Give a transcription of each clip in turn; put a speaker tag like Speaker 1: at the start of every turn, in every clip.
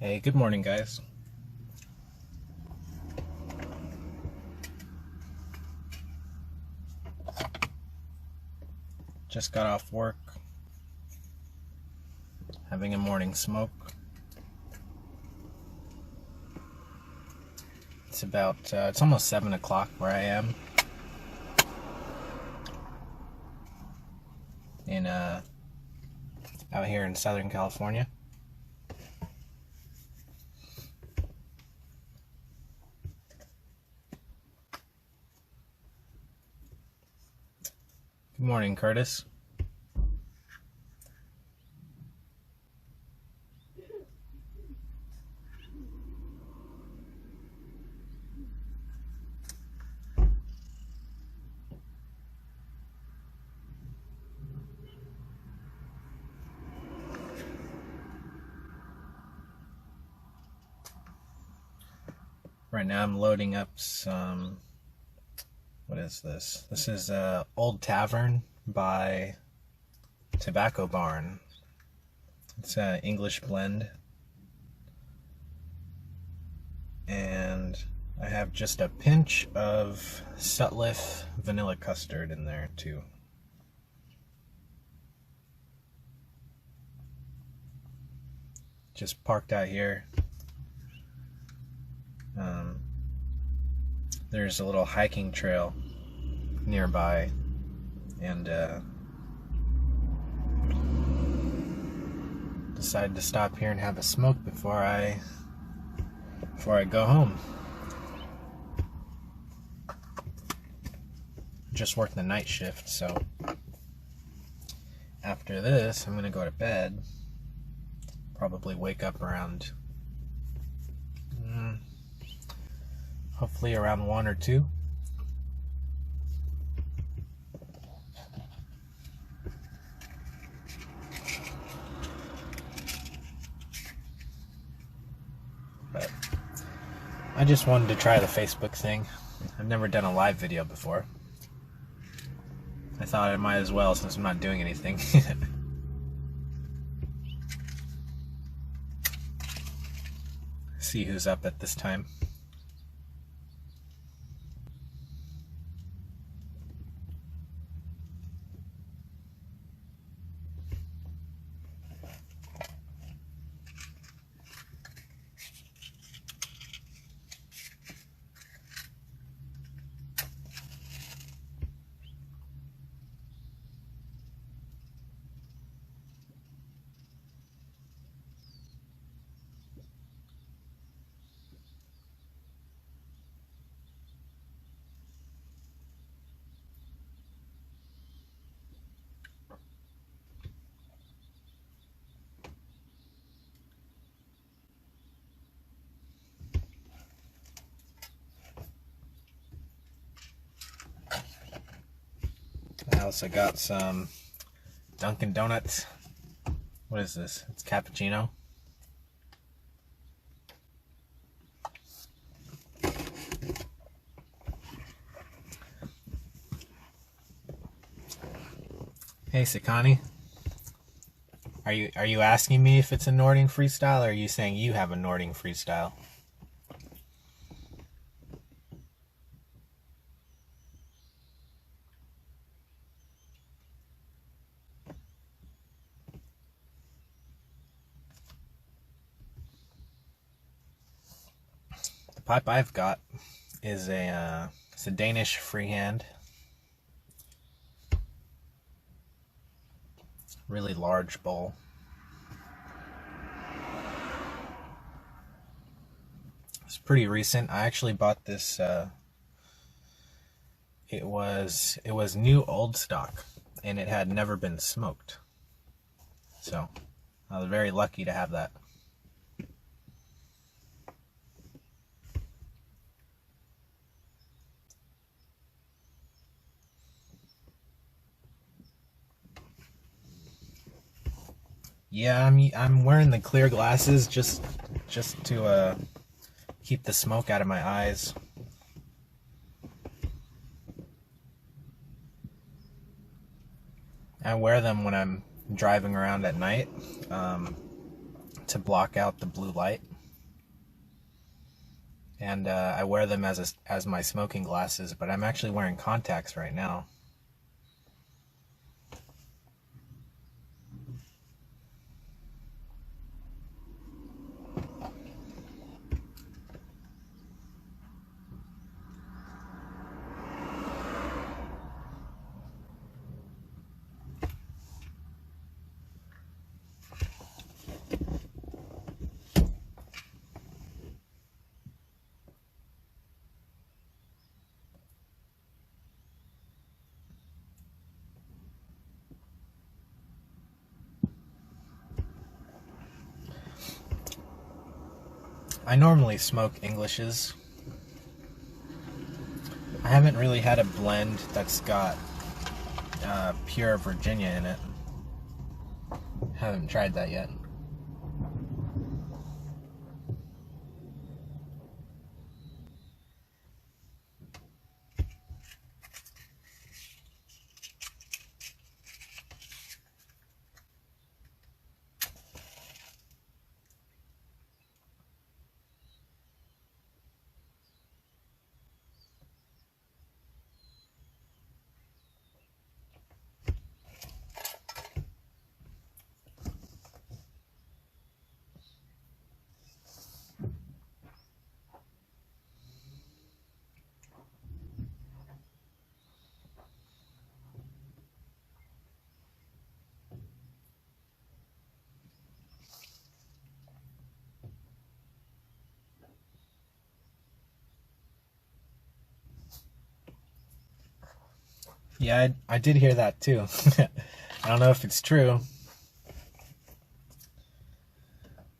Speaker 1: Hey, good morning, guys. Just got off work, having a morning smoke. It's almost 7 o'clock where I am. Out here in Southern California. Good morning, Curtis. Right now I'm loading up some, what is this? This is Old Tavern by Tobacco Barn. It's an English blend. And I have just a pinch of Sutliff vanilla custard in there too. Just parked out here. There's a little hiking trail nearby, and decided to stop here and have a smoke before I go home. Just worked the night shift, so after this I'm gonna go to bed. Probably wake up around hopefully around 1 or 2. But I just wanted to try the Facebook thing. I've never done a live video before. I thought I might as well since I'm not doing anything. See who's up at this time. I also got some Dunkin' Donuts. What is this? It's cappuccino. Hey, Sakani. Are you asking me if it's a Nording freestyle, or are you saying you have a Nording freestyle? The pipe I've got is it's a Danish freehand. Really large bowl. It's pretty recent. I actually bought this. It was new old stock, and it had never been smoked. So I was very lucky to have that. Yeah, I'm wearing the clear glasses just to keep the smoke out of my eyes. I wear them when I'm driving around at night to block out the blue light. and I wear them as my smoking glasses, but I'm actually wearing contacts right now. I normally smoke Englishes. I haven't really had a blend that's got pure Virginia in it. Haven't tried that yet. Yeah, I did hear that too. I don't know if it's true,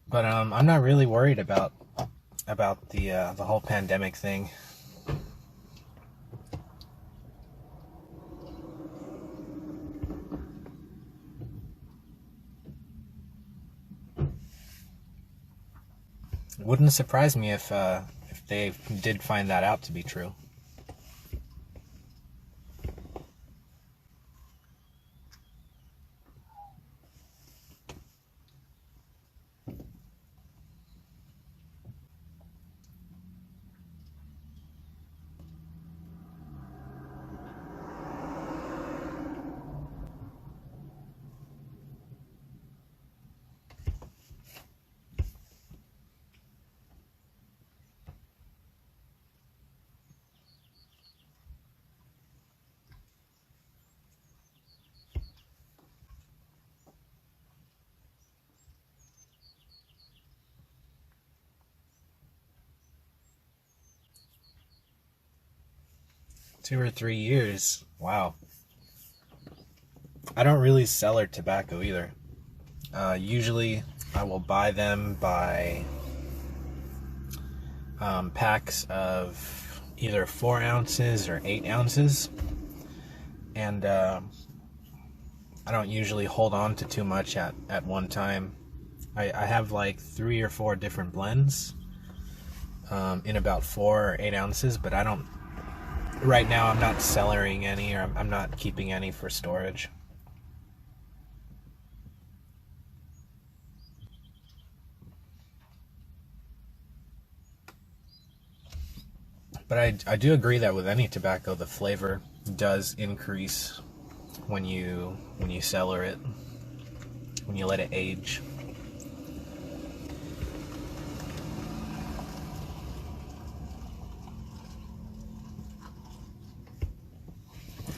Speaker 1: but I'm not really worried about the whole pandemic thing. It wouldn't surprise me if they did find that out to be true. Two or 3 years. Wow. I don't really cellar tobacco either. Usually I will buy them by packs of either 4 ounces or 8 ounces. And I don't usually hold on to too much at one time. I have like 3 or 4 different blends in about 4 or 8 ounces, but I don't. Right now, I'm not cellaring any, or I'm not keeping any for storage. But I do agree that with any tobacco, the flavor does increase when you cellar it, when you let it age.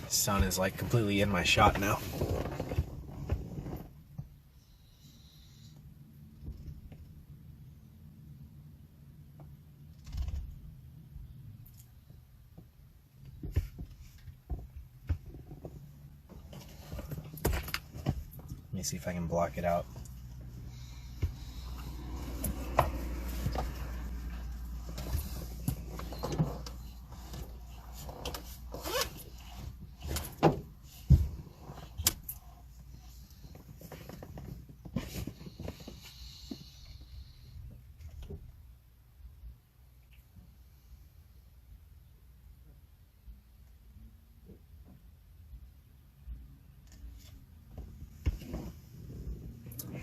Speaker 1: Sun is like completely in my shot now. Let me see if I can block it out.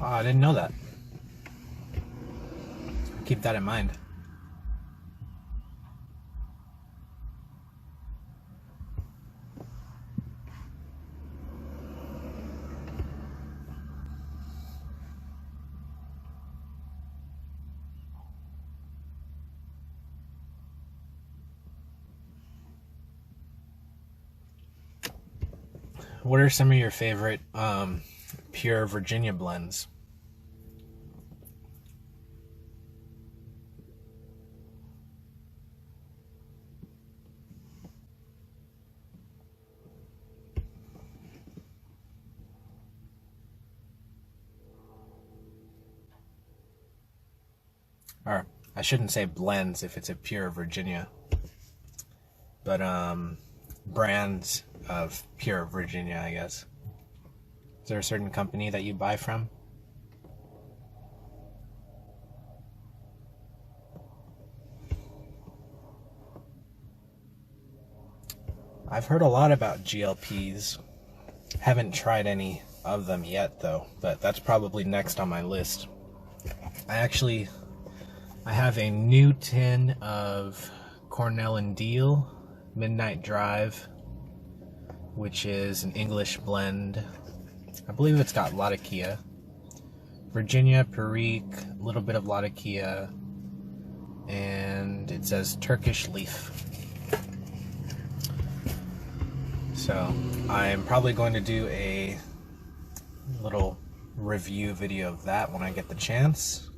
Speaker 1: Oh, I didn't know that. Keep that in mind. what are some of your favorite pure Virginia blends? Or I shouldn't say blends if it's a pure Virginia, but brands of pure Virginia, I guess. Is there a certain company that you buy from? I've heard a lot about GLPs. Haven't tried any of them yet though, but that's probably next on my list. I have a new tin of Cornell and Deal Midnight Drive, which is an English blend. I believe it's got Latakia, Virginia, Perique, a little bit of Latakia, and it says Turkish Leaf. So I'm probably going to do a little review video of that when I get the chance.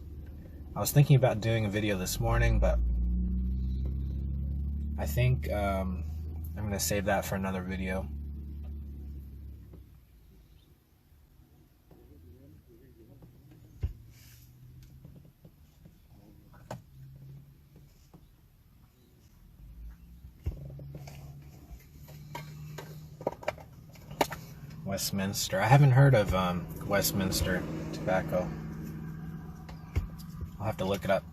Speaker 1: I was thinking about doing a video this morning, but I think I'm going to save that for another video. Westminster. I haven't heard of Westminster tobacco. I'll have to look it up.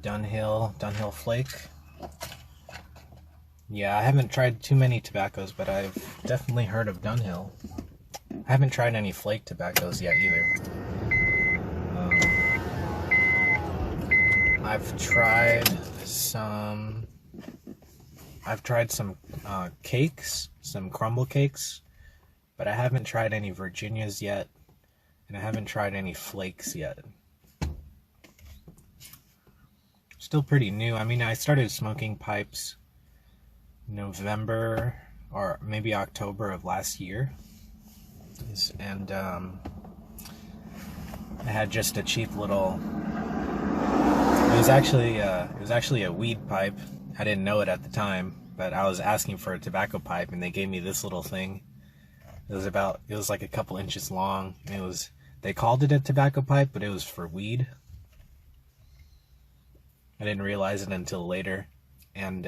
Speaker 1: Dunhill Flake. Yeah, I haven't tried too many tobaccos, but I've definitely heard of Dunhill. I haven't tried any flake tobaccos yet either. I've tried some cakes, some crumble cakes, but I haven't tried any Virginias yet, and I haven't tried any flakes yet. Still pretty new. I mean, I started smoking pipes November or maybe October of last year, and I had just a cheap little. It was actually a weed pipe. I didn't know it at the time, but I was asking for a tobacco pipe, and they gave me this little thing. It was like a couple inches long. They called it a tobacco pipe, but it was for weed. I didn't realize it until later, and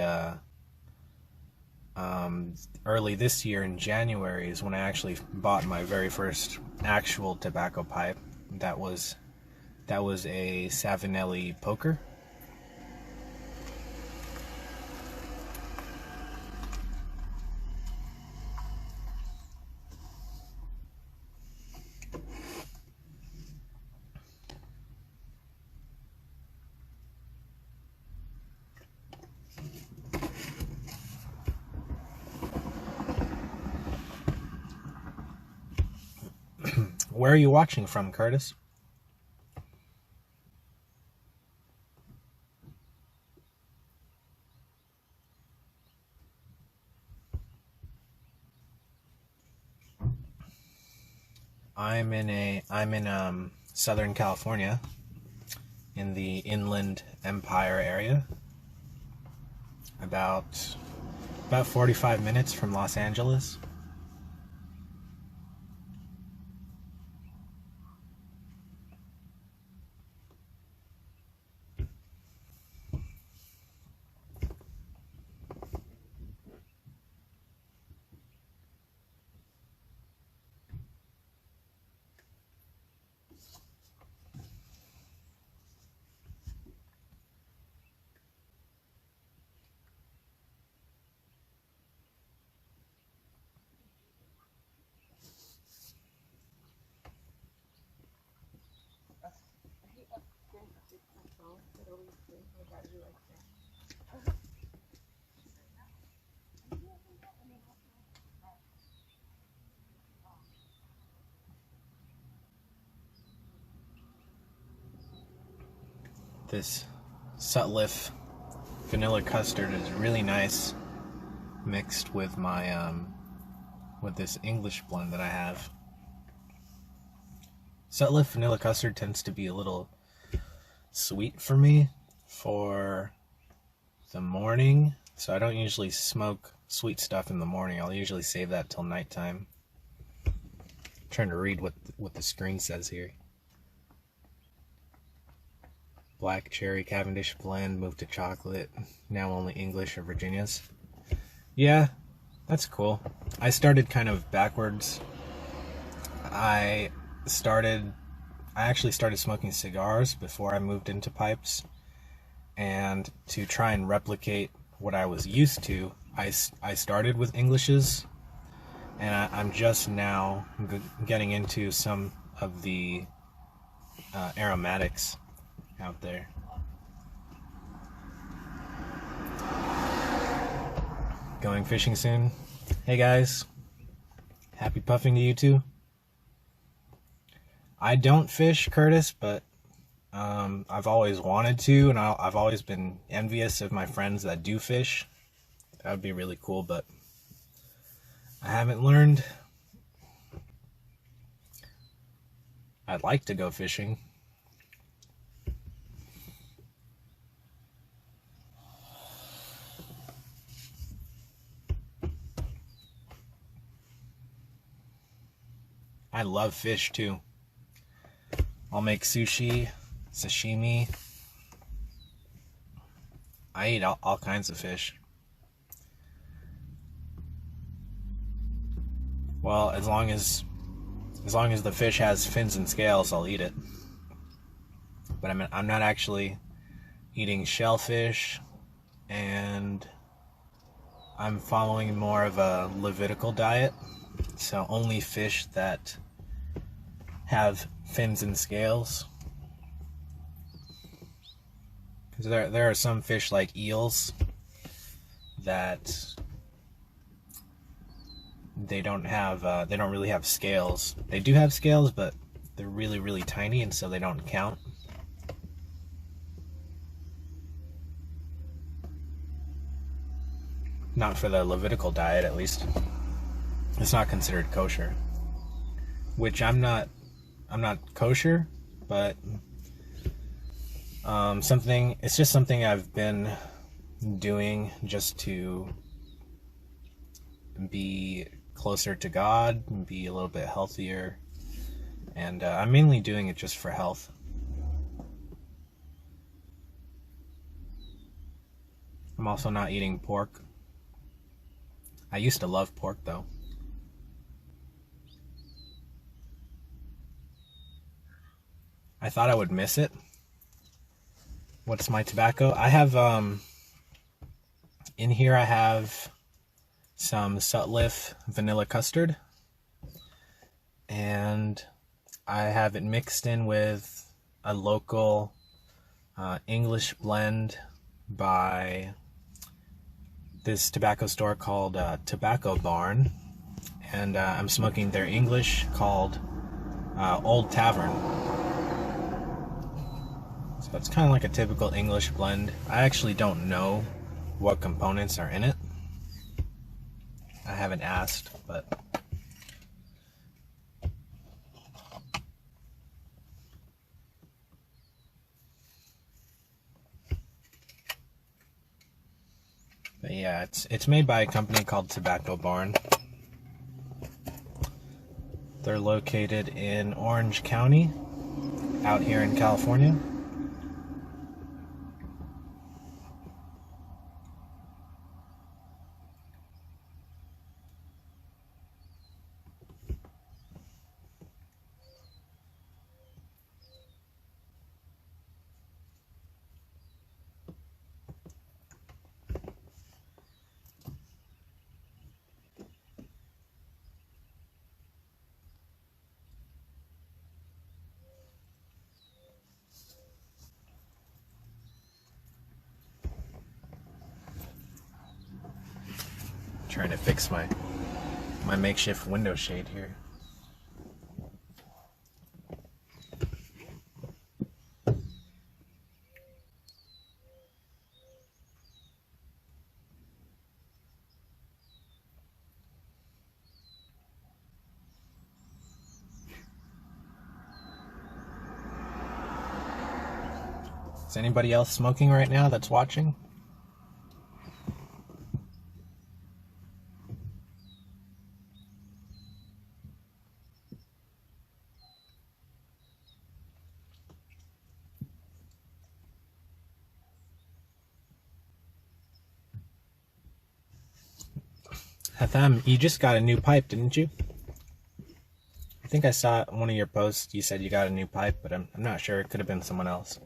Speaker 1: early this year in January is when I actually bought my very first actual tobacco pipe. That was a Savinelli Poker. Where are you watching from, Curtis? I'm in Southern California, in the Inland Empire area. About 45 minutes from Los Angeles. This Sutliff vanilla custard is really nice mixed with my with this English blend that I have. Sutliff vanilla custard tends to be a little sweet for me for the morning, so I don't usually smoke sweet stuff in the morning. I'll usually save that till nighttime. I'm trying to read what the screen says here. Black cherry Cavendish blend, moved to chocolate, now only English or Virginia's. Yeah, that's cool. I started kind of backwards. I actually started smoking cigars before I moved into pipes, and to try and replicate what I was used to, I started with Englishes, and I'm just now getting into some of the aromatics out there. Going fishing soon. Hey guys, happy puffing to you too. I don't fish, Curtis, but I've always wanted to, and I've always been envious of my friends that do fish. That would be really cool, but I haven't learned. I'd like to go fishing. I love fish too. I'll make sushi, sashimi. I eat all kinds of fish. Well, as long as the fish has fins and scales, I'll eat it. But I'm not actually eating shellfish, and I'm following more of a Levitical diet. So only fish that have fins and scales. Because there are some fish like eels that they don't really have scales. They do have scales, but they're really, really tiny, and so they don't count. Not for the Levitical diet, at least. It's not considered kosher. Which I'm not kosher, but it's just something I've been doing just to be closer to God and be a little bit healthier, and I'm mainly doing it just for health. I'm also not eating pork. I used to love pork though. I thought I would miss it. What's my tobacco? I have in here I have some Sutliff vanilla custard, and I have it mixed in with a local English blend by this tobacco store called Tobacco Barn, and I'm smoking their English called Old Tavern. So it's kind of like a typical English blend. I actually don't know what components are in it. I haven't asked, but yeah, it's made by a company called Tobacco Barn. They're located in Orange County, out here in California. trying to fix my makeshift window shade here. Is anybody else smoking right now that's watching? Hatham, you just got a new pipe, didn't you? I think I saw one of your posts, you said you got a new pipe, but I'm not sure. It could have been someone else.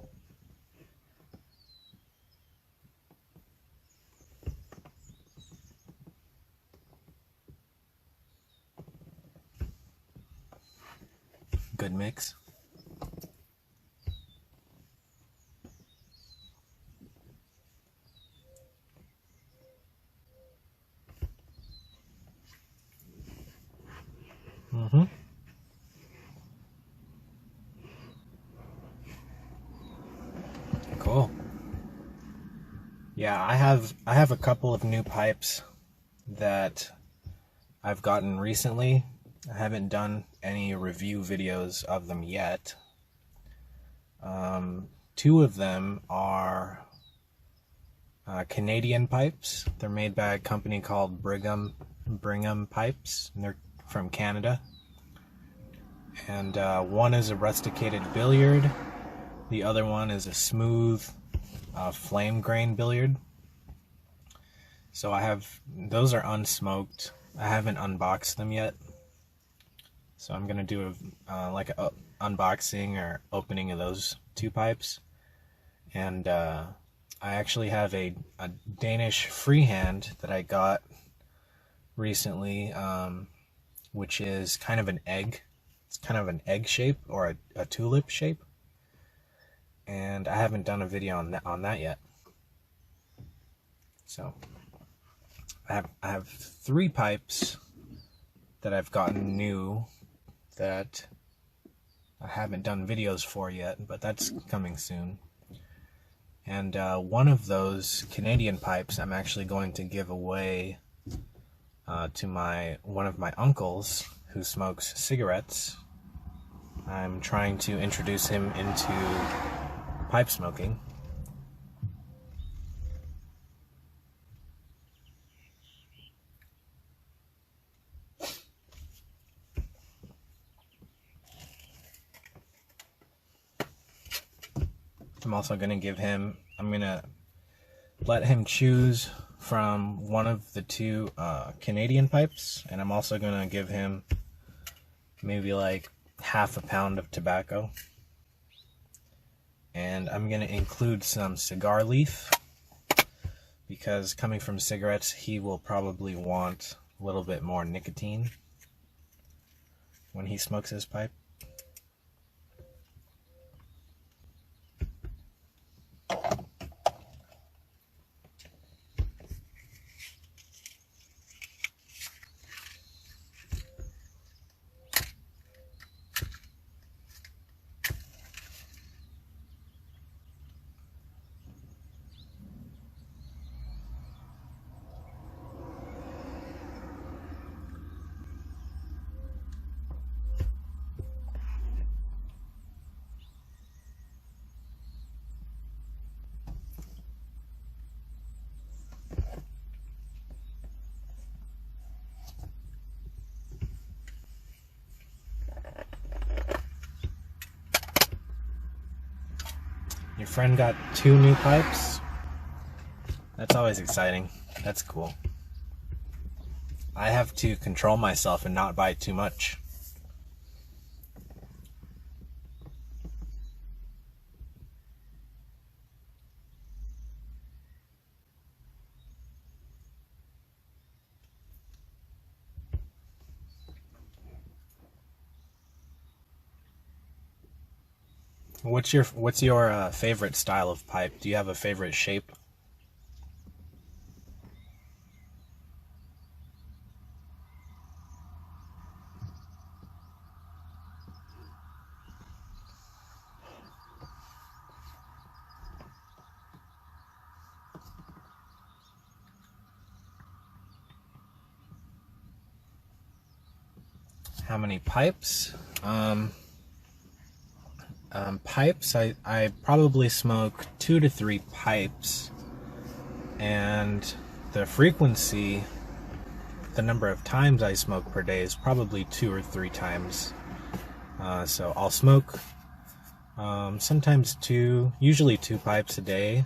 Speaker 1: Good mix. Mm-hmm. Cool. Yeah, I have a couple of new pipes that I've gotten recently. I haven't done any review videos of them yet. Two of them are Canadian pipes. They're made by a company called Brigham Pipes, and they're from Canada. And one is a rusticated billiard. The other one is a smooth flame grain billiard. So those are unsmoked. I haven't unboxed them yet. So I'm gonna do like an unboxing or opening of those two pipes. And I actually have a Danish freehand that I got recently, which is kind of an egg. It's kind of an egg shape or a tulip shape. And I haven't done a video on that yet. So I have 3 pipes that I've gotten new that I haven't done videos for yet, but that's coming soon. And one of those Canadian pipes I'm actually going to give away to one of my uncles who smokes cigarettes. I'm trying to introduce him into pipe smoking. I'm also going to I'm going to let him choose from one of the 2 Canadian pipes, and I'm also going to give him maybe like half a pound of tobacco. And I'm going to include some cigar leaf, because coming from cigarettes, he will probably want a little bit more nicotine when he smokes his pipe. Your friend got 2 new pipes? That's always exciting. That's cool. I have to control myself and not buy too much. What's your favorite style of pipe? Do you have a favorite shape? How many pipes? Pipes, I probably smoke 2 to 3 pipes, and the frequency, the number of times I smoke per day is probably 2 or 3 times. So I'll smoke sometimes usually 2 pipes a day,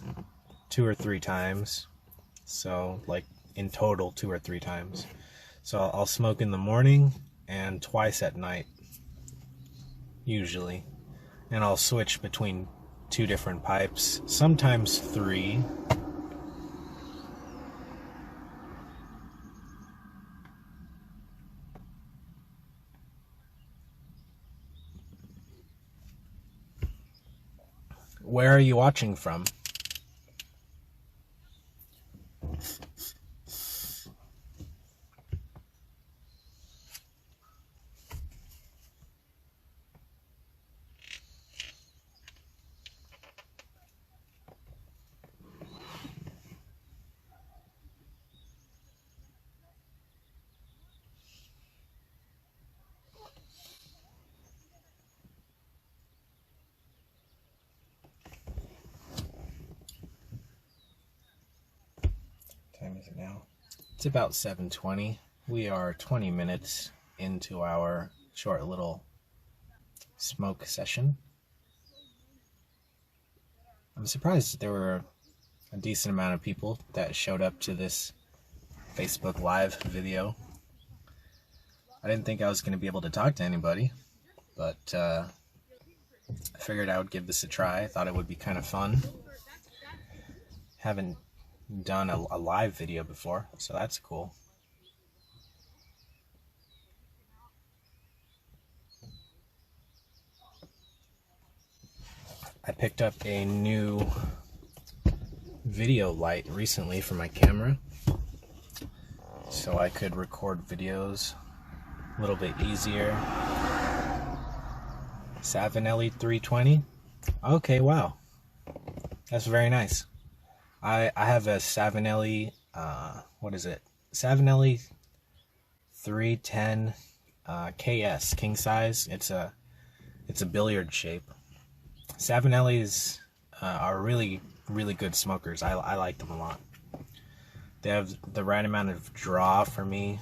Speaker 1: 2 or 3 times. So like in total 2 or 3 times. So I'll smoke in the morning and twice at night, usually. And I'll switch between 2 different pipes, sometimes 3. Where are you watching from? Time is it now? It's about 7:20. We are 20 minutes into our short little smoke session. I'm surprised there were a decent amount of people that showed up to this Facebook Live video. I didn't think I was going to be able to talk to anybody, but I figured I would give this a try. I thought it would be kind of fun. Haven't done a live video before, so that's cool. I picked up a new video light recently for my camera, so I could record videos a little bit easier. Savinelli 320. Okay, wow, that's very nice. I have a Savinelli, Savinelli 310 KS, king size. It's a billiard shape. Savinellis are really good smokers. I like them a lot. They have the right amount of draw for me,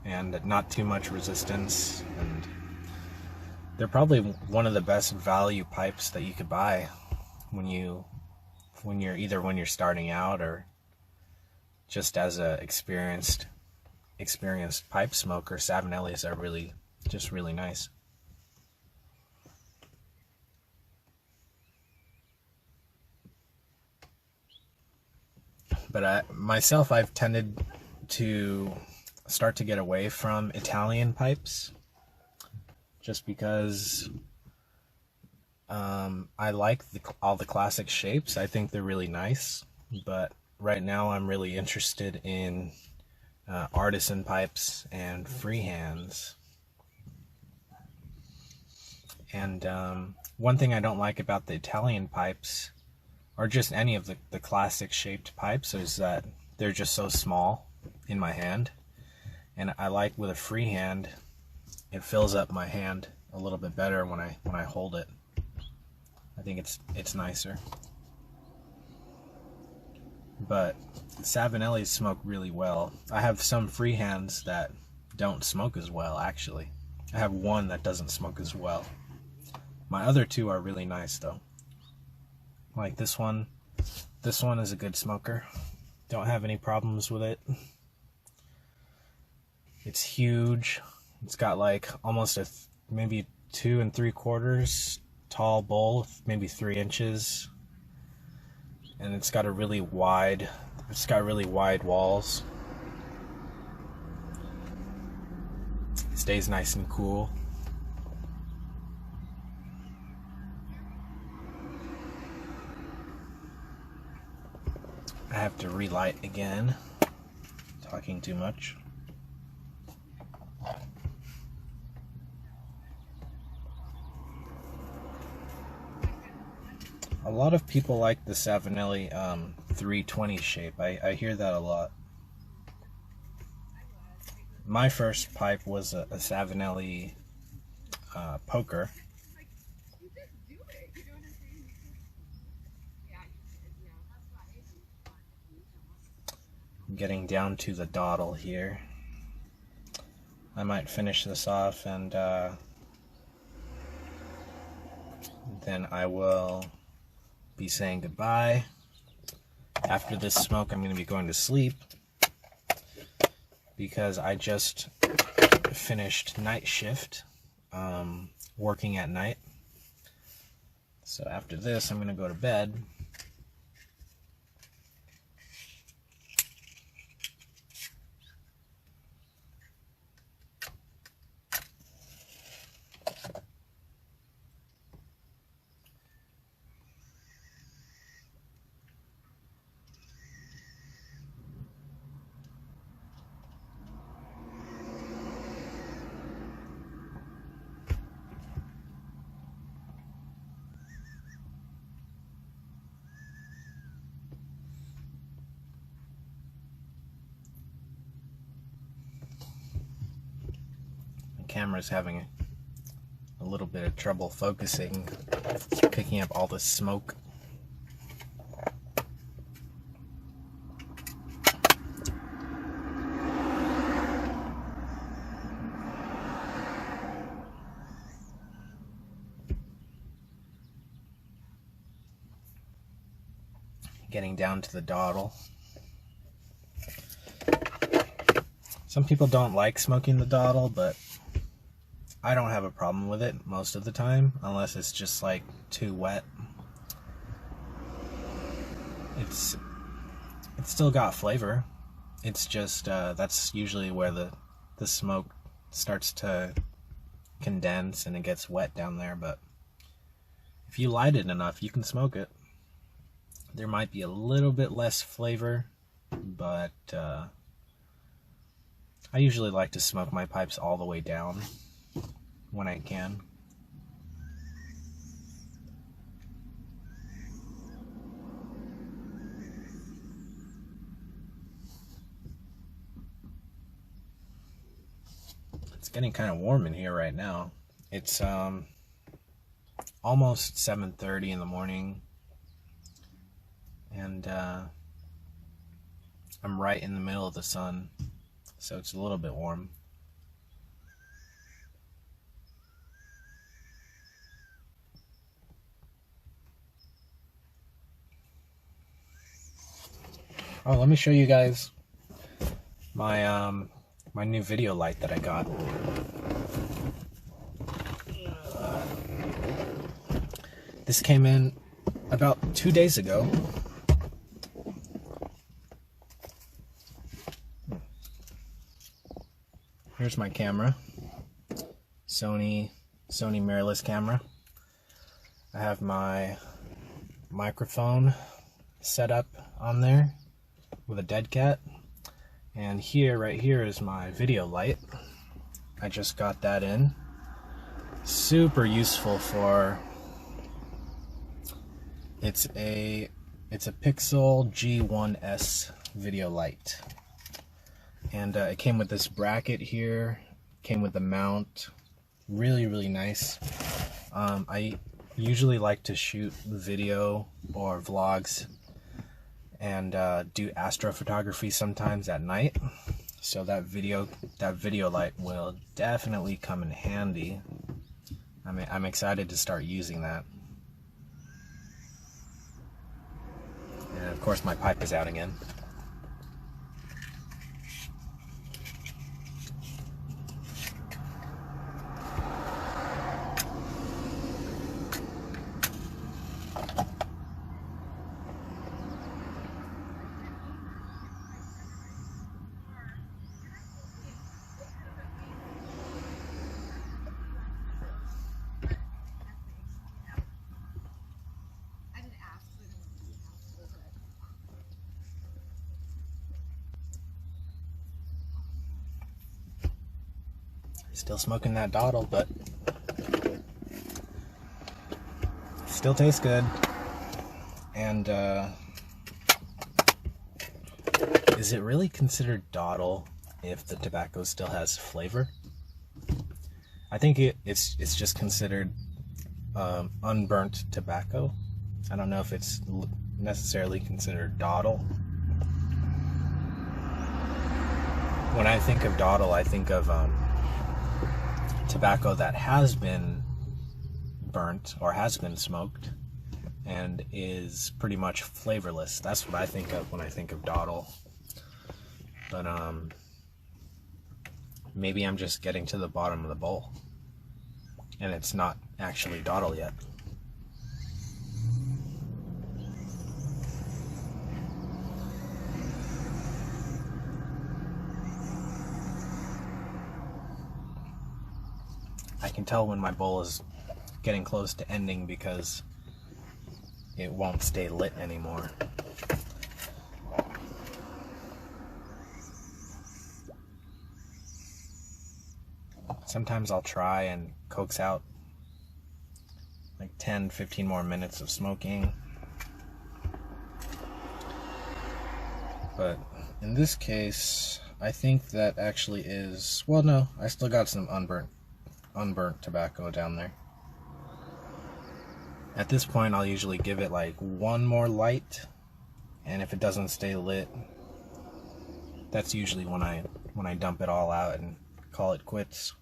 Speaker 1: and not too much resistance, and they're probably one of the best value pipes that you could buy when you're starting out or just as a experienced pipe smoker. Savinellis are really nice. But I've tended to start to get away from Italian pipes, just because I like all the classic shapes. I think they're really nice, but right now I'm really interested in artisan pipes and freehands. And one thing I don't like about the Italian pipes, or just any of the classic shaped pipes, is that they're just so small in my hand. And I like with a freehand, it fills up my hand a little bit better when I hold it. I think it's nicer. But Savinellis smoke really well. I have some freehands that don't smoke as well, actually. I have one that doesn't smoke as well. My other 2 are really nice though. Like this one. This one is a good smoker. Don't have any problems with it. It's huge. It's got like almost maybe 2 3/4 tall bowl, maybe 3 inches. And it's got really wide walls. It stays nice and cool. I have to relight again. Talking too much. A lot of people like the Savinelli 320 shape. I hear that a lot. my first pipe was a Savinelli poker. Getting down to the dottle here. I might finish this off and then I will be saying goodbye. After this smoke, I'm going to be going to sleep because I just finished night shift, working at night. So after this, I'm going to go to bed. Camera's having a little bit of trouble focusing, picking up all the smoke. Getting down to the dottle. Some people don't like smoking the dottle, but I don't have a problem with it most of the time, unless it's just like too wet. It's still got flavor. It's just that's usually where the smoke starts to condense and it gets wet down there. But if you light it enough, you can smoke it. There might be a little bit less flavor, but I usually like to smoke my pipes all the way down when I can. It's getting kind of warm in here right now. It's almost 7:30 in the morning, and I'm right in the middle of the sun, so it's a little bit warm. Oh, let me show you guys my my new video light that I got. This came in about 2 days ago. Here's my camera. Sony mirrorless camera. I have my microphone set up on there with a dead cat, and right here is my video light. I just got that in. Super useful for, it's a Pixel G1S video light, and it came with this bracket here, came with the mount. Really nice. I usually like to shoot video or vlogs and do astrophotography sometimes at night, so that video light will definitely come in handy. I'm excited to start using that. And of course my pipe is out again. Still smoking that dottle, but still tastes good. And is it really considered dottle if the tobacco still has flavor. I think it's just considered unburnt tobacco. I don't know if it's necessarily considered dawdle. When I think of dawdle, I think of tobacco that has been burnt or has been smoked and is pretty much flavorless. That's what I think of when I think of dawdle. But maybe I'm just getting to the bottom of the bowl and it's not actually dawdle yet. I can tell when my bowl is getting close to ending because it won't stay lit anymore. Sometimes I'll try and coax out like 10-15 more minutes of smoking. But in this case, I think that actually is, well, no, I still got some unburnt tobacco down there. At this point, I'll usually give it like one more light, and if it doesn't stay lit, that's usually when I dump it all out and call it quits.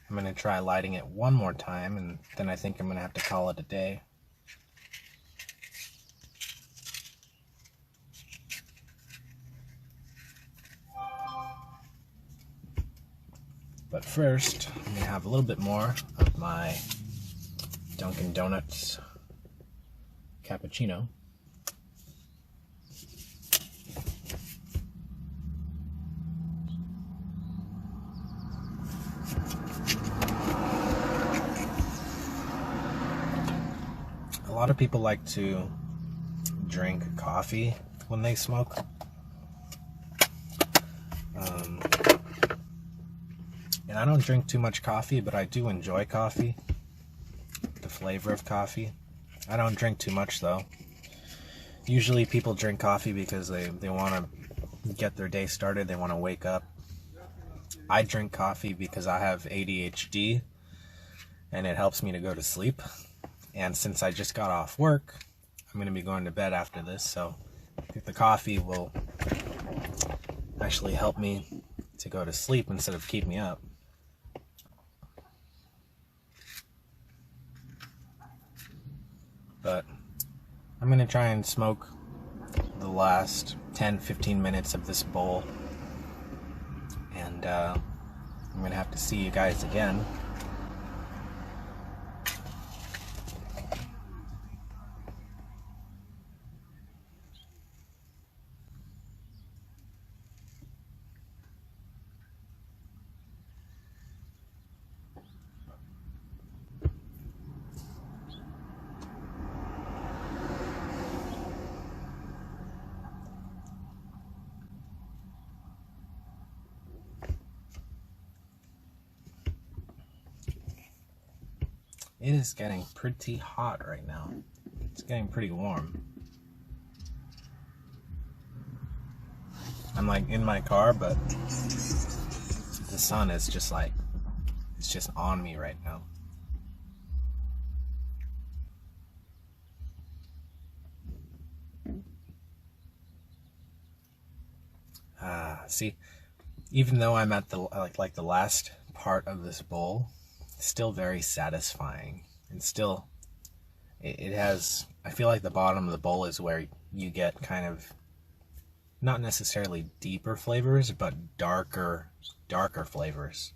Speaker 1: I'm going to try lighting it one more time, and then I think I'm going to have to call it a day. But first, I'm going to have a little bit more of my Dunkin' Donuts cappuccino. A lot of people like to drink coffee when they smoke. And I don't drink too much coffee, but I do enjoy coffee, the flavor of coffee. I don't drink too much though. Usually people drink coffee because they want to get their day started, they want to wake up. I drink coffee because I have ADHD and it helps me to go to sleep. And since I just got off work, I'm going to be going to bed after this, so the coffee will actually help me to go to sleep instead of keep me up. But I'm going to try and smoke the last 10-15 minutes of this bowl, and I'm going to have to see you guys again. It is getting pretty hot right now. It's getting pretty warm. I'm like in my car, but the sun is just like, it's just on me right now. See, even though I'm at the like the last part of this bowl, it's still very satisfying, and still it has, I feel like the bottom of the bowl is where you get kind of not necessarily deeper flavors, but darker flavors,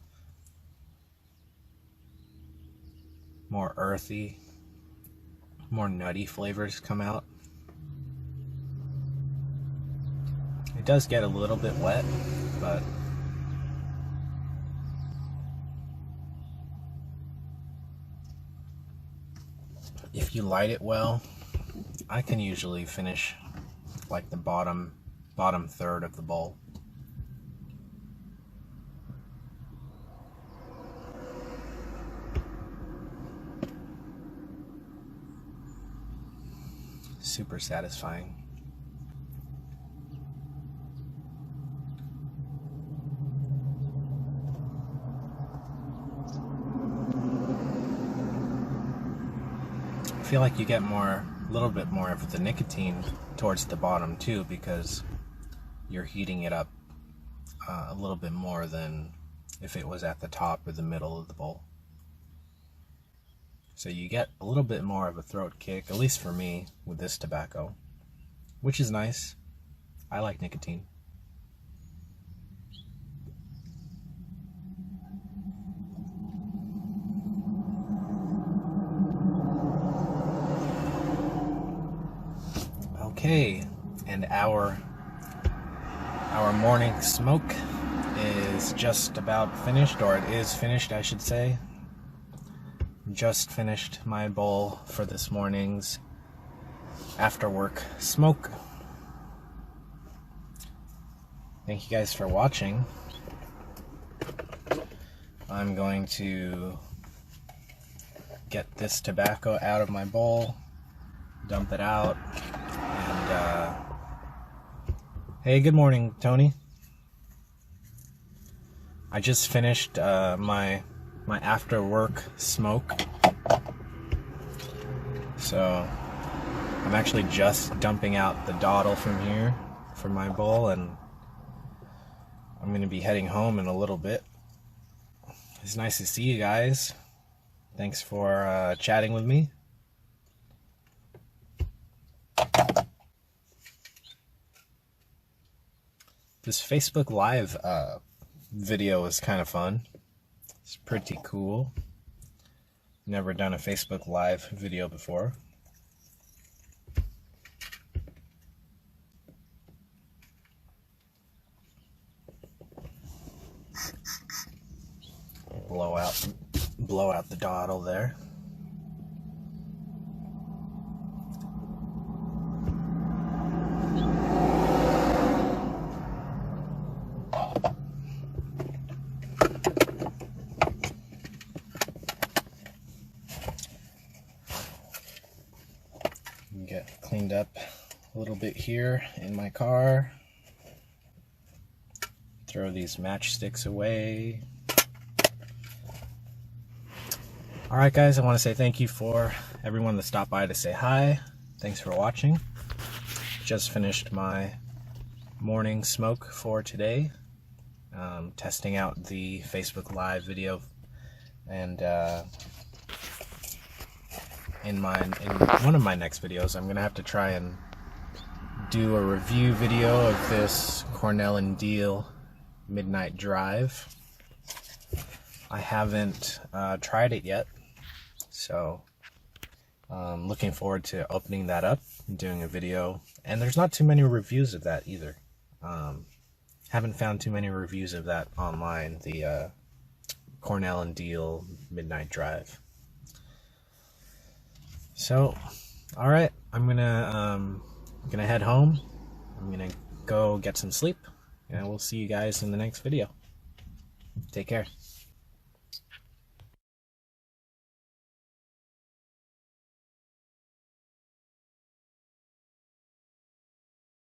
Speaker 1: more earthy, more nutty flavors come out. It does get a little bit wet, but if you light it well, I can usually finish like the bottom third of the bowl. super satisfying. I feel like you get a little bit more of the nicotine towards the bottom too, because you're heating it up a little bit more than if it was at the top or the middle of the bowl. So you get a little bit more of a throat kick, at least for me, with this tobacco, which is nice. I like nicotine. Okay, and our morning smoke is just about finished, or it is finished, I should say. Just finished my bowl for this morning's after work smoke. Thank you guys for watching. I'm going to get this tobacco out of my bowl, dump it out, and hey, good morning, Tony. I just finished my after work smoke, so I'm actually just dumping out the dottle from here from my bowl, and I'm going to be heading home in a little bit. It's nice to see you guys. Thanks for chatting with me. This Facebook Live video is kind of fun. It's pretty cool. Never done a Facebook Live video before. Blow out the dottle there. Get cleaned up a little bit here in my car. Throw these matchsticks away. Alright guys, I want to say thank you for everyone that stopped by to say hi. Thanks for watching. Just finished my morning smoke for today. Testing out the Facebook Live video, and in one of my next videos I'm gonna have to try and do a review video of this Cornell & Diehl Midnight Drive. I haven't tried it yet, so looking forward to opening that up and doing a video. And there's not too many reviews of that either. Haven't found too many reviews of that online, the Cornell & Diehl Midnight Drive. So, alright, I'm gonna head home. I'm gonna go get some sleep, and we'll see you guys in the next video. Take care.